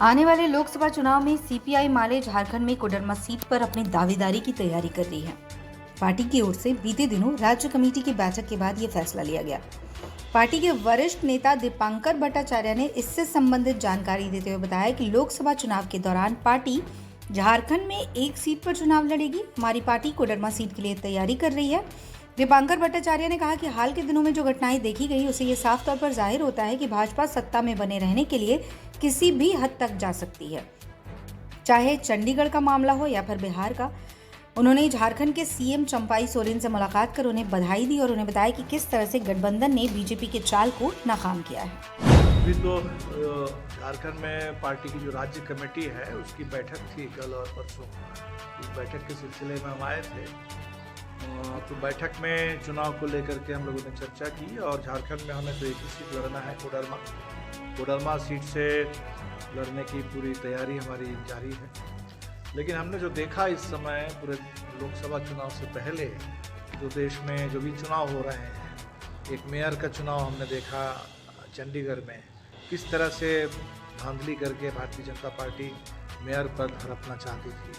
आने वाले लोकसभा चुनाव में सीपीआई माले झारखंड में कोडरमा सीट पर अपनी दावेदारी की तैयारी कर रही है। पार्टी की ओर से बीते दिनों राज्य कमेटी की बैठक के बाद ये फैसला लिया गया। पार्टी के वरिष्ठ नेता दीपांकर भट्टाचार्य ने इससे संबंधित जानकारी देते हुए बताया कि लोकसभा चुनाव के दौरान पार्टी झारखंड में एक सीट पर चुनाव लड़ेगी। हमारी पार्टी कोडरमा सीट के लिए तैयारी कर रही है। दीपांकर भट्टाचार्य ने कहा कि हाल के दिनों में जो घटनाएं देखी गई उससे ये साफ तौर पर जाहिर होता है कि भाजपा सत्ता में बने रहने के लिए किसी भी हद तक जा सकती है, चाहे चंडीगढ़ का मामला हो या फिर बिहार का। उन्होंने झारखंड के सीएम चंपाई सोरेन से मुलाकात कर उन्हें बधाई दी और उन्हें बताया कि किस तरह से गठबंधन ने बीजेपी के चाल को नाकाम किया है। अभी तो झारखंड में पार्टी की जो राज्य कमेटी है उसकी बैठक थी कल और परसों। इस बैठक के सिलसिले में हम आए थे, तो बैठक में चुनाव को लेकर के हम लोगों ने चर्चा की और झारखंड में हमें तो एक ही सीट लड़ना है, कोडरमा सीट से लड़ने की पूरी तैयारी हमारी जारी है। लेकिन हमने जो देखा इस समय पूरे लोकसभा चुनाव से पहले जो देश में जो भी चुनाव हो रहे हैं, एक मेयर का चुनाव हमने देखा चंडीगढ़ में, किस तरह से धांधली करके भारतीय जनता पार्टी मेयर पद हड़पना चाहती थी।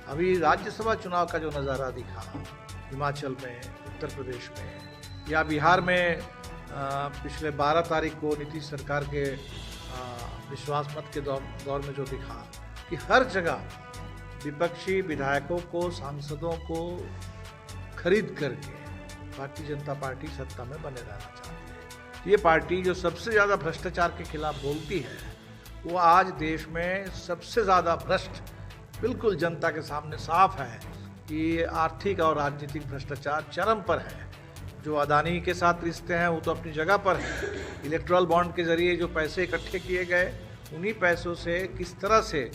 अभी राज्यसभा चुनाव का जो नज़ारा दिखा हिमाचल में, उत्तर प्रदेश में या बिहार में पिछले 12 तारीख को नीतीश सरकार के विश्वास मत के दौर में जो दिखा कि हर जगह विपक्षी विधायकों को, सांसदों को खरीद करके भारतीय जनता पार्टी सत्ता में बने रहना चाहती है। ये पार्टी जो सबसे ज़्यादा भ्रष्टाचार के खिलाफ बोलती है, वो आज देश में सबसे ज़्यादा भ्रष्ट, बिल्कुल जनता के सामने साफ है कि आर्थिक और राजनीतिक भ्रष्टाचार चरम पर है। जो अदानी के साथ रिश्ते हैं वो तो अपनी जगह पर है। इलेक्ट्रल बॉन्ड के जरिए जो पैसे इकट्ठे किए गए, उन्हीं पैसों से किस तरह से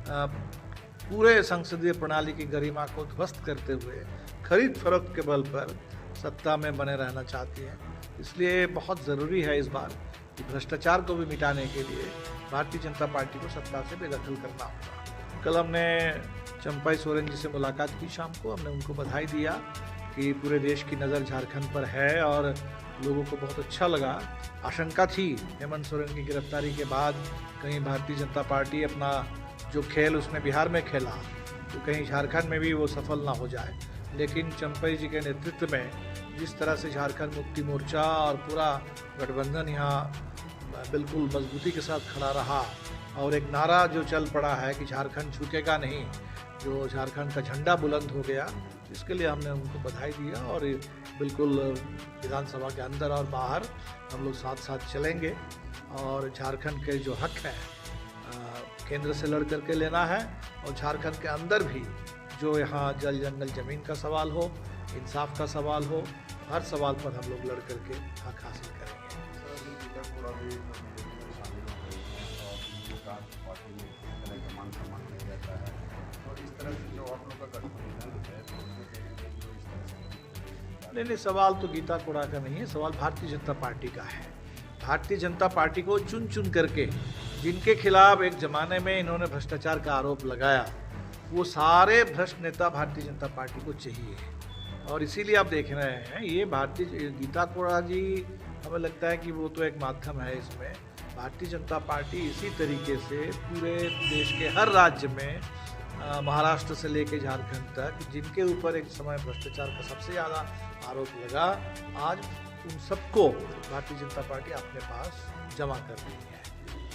पूरे संसदीय प्रणाली की गरिमा को ध्वस्त करते हुए खरीद फरोख्त के बल पर सत्ता में बने रहना चाहती है। इसलिए बहुत ज़रूरी है इस बार कि भ्रष्टाचार को भी मिटाने के लिए भारतीय जनता पार्टी को सत्ता से बेदखल करना होगा। कल हमने चंपाई सोरेन जी से मुलाकात की, शाम को हमने उनको बधाई दिया कि पूरे देश की नज़र झारखंड पर है और लोगों को बहुत अच्छा लगा। आशंका थी हेमंत सोरेन की गिरफ्तारी के बाद कहीं भारतीय जनता पार्टी अपना जो खेल उसने बिहार में खेला तो कहीं झारखंड में भी वो सफल ना हो जाए। लेकिन चंपाई जी के नेतृत्व में जिस तरह से झारखंड मुक्ति मोर्चा और पूरा गठबंधन यहाँ बिल्कुल मजबूती के साथ खड़ा रहा और एक नारा जो चल पड़ा है कि झारखंड झुकेगा नहीं, जो झारखंड का झंडा बुलंद हो गया, इसके लिए हमने उनको बधाई दिया। और बिल्कुल विधानसभा के अंदर और बाहर हम लोग साथ साथ चलेंगे और झारखंड के जो हक है केंद्र से लड़ करके लेना है और झारखंड के अंदर भी जो यहाँ जल जंगल ज़मीन का सवाल हो, इंसाफ का सवाल हो, हर सवाल पर हम लोग लड़ करके हक हासिल करेंगे। नहीं, सवाल तो गीता कोड़ा का नहीं है, सवाल भारतीय जनता पार्टी का है। भारतीय जनता पार्टी को चुन चुन करके जिनके खिलाफ एक ज़माने में इन्होंने भ्रष्टाचार का आरोप लगाया, वो सारे भ्रष्ट नेता भारतीय जनता पार्टी को चाहिए। और इसीलिए आप देख रहे हैं ये भारतीय गीता कोड़ा जी, हमें लगता है कि वो तो एक माध्यम है इसमें। भारतीय जनता पार्टी इसी तरीके से पूरे देश के हर राज्य में, महाराष्ट्र से लेकर झारखंड तक, जिनके ऊपर एक समय भ्रष्टाचार का सबसे ज़्यादा आरोप लगा, आज उन सबको भारतीय जनता पार्टी अपने पास जमा कर रही है।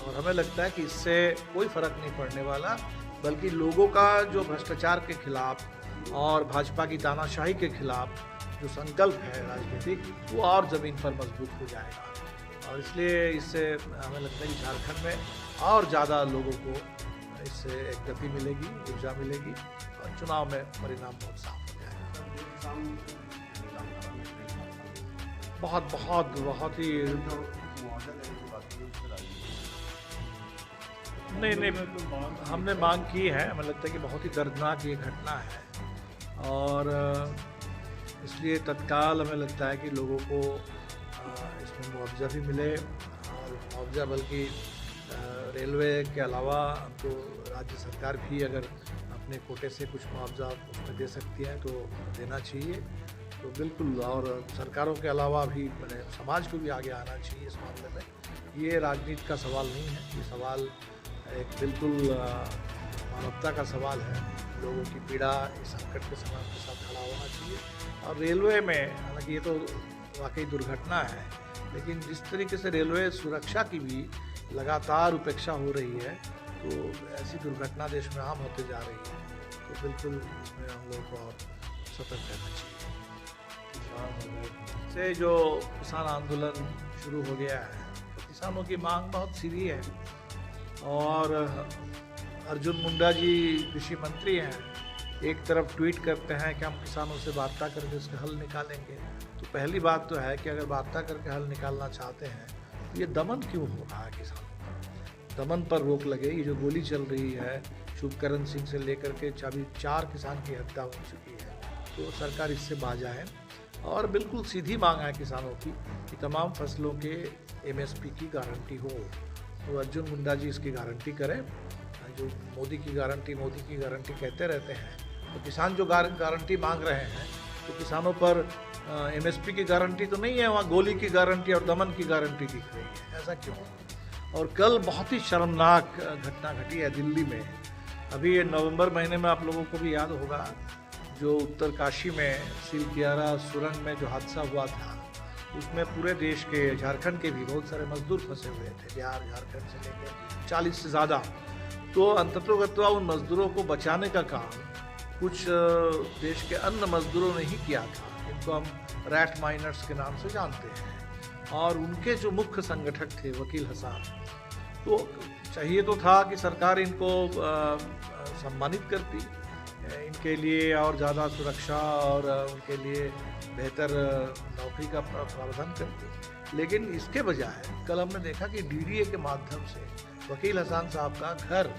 और हमें लगता है कि इससे कोई फर्क नहीं पड़ने वाला, बल्कि लोगों का जो भ्रष्टाचार के खिलाफ और भाजपा की तानाशाही के खिलाफ जो संकल्प है राजनीतिक, वो और ज़मीन पर मजबूत हो जाएगा। और इसलिए इससे हमें लगता है कि झारखंड में और ज़्यादा लोगों को इससे एक गति मिलेगी, ऊर्जा मिलेगी और चुनाव में परिणाम बहुत साफ हो जाएगा। बहुत ही नहीं, हमने मांग की है। हमें लगता है कि बहुत ही दर्दनाक ये घटना है और इसलिए तत्काल हमें लगता है कि लोगों को इसमें मुआवजा भी मिले, और मुआवजा बल्कि रेलवे के अलावा हमको राज्य सरकार भी अगर अपने कोटे से कुछ मुआवजा उसमें दे सकती है तो देना चाहिए। तो बिल्कुल, और सरकारों के अलावा भी मैंने समाज को भी आगे आना चाहिए इस मामले में। ये राजनीति का सवाल नहीं है, ये सवाल एक बिल्कुल मानवता का सवाल है। लोगों की पीड़ा इस संकट के समय उनके साथ खड़ा होना चाहिए। और रेलवे में, हालांकि ये तो वाकई दुर्घटना है, लेकिन जिस तरीके से रेलवे सुरक्षा की भी लगातार उपेक्षा हो रही है, तो ऐसी दुर्घटना देश में आम होते जा रही है। तो बिल्कुल इसमें हम लोग को और सतर्क रहना चाहिए। से जो किसान आंदोलन शुरू हो गया है, तो किसानों की मांग बहुत सीधी है। और अर्जुन मुंडा जी कृषि मंत्री हैं, एक तरफ ट्वीट करते हैं कि हम किसानों से वार्ता करके उसका हल निकालेंगे। तो पहली बात तो है कि अगर वार्ता करके हल निकालना चाहते हैं तो ये दमन क्यों हो रहा है किसानों का? दमन पर रोक लगे। ये जो गोली चल रही है, शुभकरण सिंह से लेकर के 4 किसान की हत्या हो चुकी है, तो सरकार इससे बाज आए। और बिल्कुल सीधी मांग है किसानों की कि तमाम फसलों के MSP की गारंटी हो। तो अर्जुन मुंडा जी इसकी गारंटी करें। जो मोदी की गारंटी कहते रहते हैं, तो किसान जो गारंटी मांग रहे हैं, तो किसानों पर MSP की गारंटी तो नहीं है, वहाँ गोली की गारंटी और दमन की गारंटी दिख रही है। ऐसा क्यों? और कल बहुत ही शर्मनाक घटना घटी है दिल्ली में। अभी नवंबर महीने में आप लोगों को भी याद होगा, जो उत्तरकाशी में सिलकियारा सुरंग में जो हादसा हुआ था, उसमें पूरे देश के, झारखंड के भी बहुत सारे मजदूर फंसे हुए थे, बिहार झारखंड से लेकर 40 से ज़्यादा। तो अंततोगत्वा उन मजदूरों को बचाने का काम कुछ देश के अन्य मजदूरों ने ही किया था, जिनको हम रैट माइनर्स के नाम से जानते हैं। और उनके जो मुख्य संगठक थे वकील हसन, तो चाहिए तो था कि सरकार इनको सम्मानित करती, इनके लिए और ज़्यादा सुरक्षा और उनके लिए बेहतर नौकरी का प्रावधान करती। लेकिन इसके बजाय कल हमने देखा कि DDA के माध्यम से वकील हसन साहब का घर,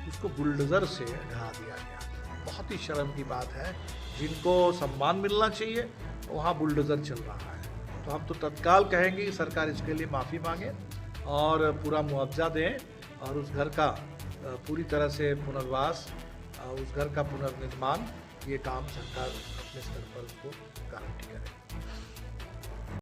उसको बुलडोज़र से ढहा दिया गया। बहुत ही शर्म की बात है। जिनको सम्मान मिलना चाहिए वहाँ बुलडोज़र चल रहा है। तो हम तो तत्काल कहेंगे कि सरकार इसके लिए माफ़ी मांगे और पूरा मुआवजा दें, और उस घर का पूरी तरह से पुनर्वास, उस घर का पुनर्निर्माण, ये काम सरकार अपने स्तर पर उसको गारंटी करे।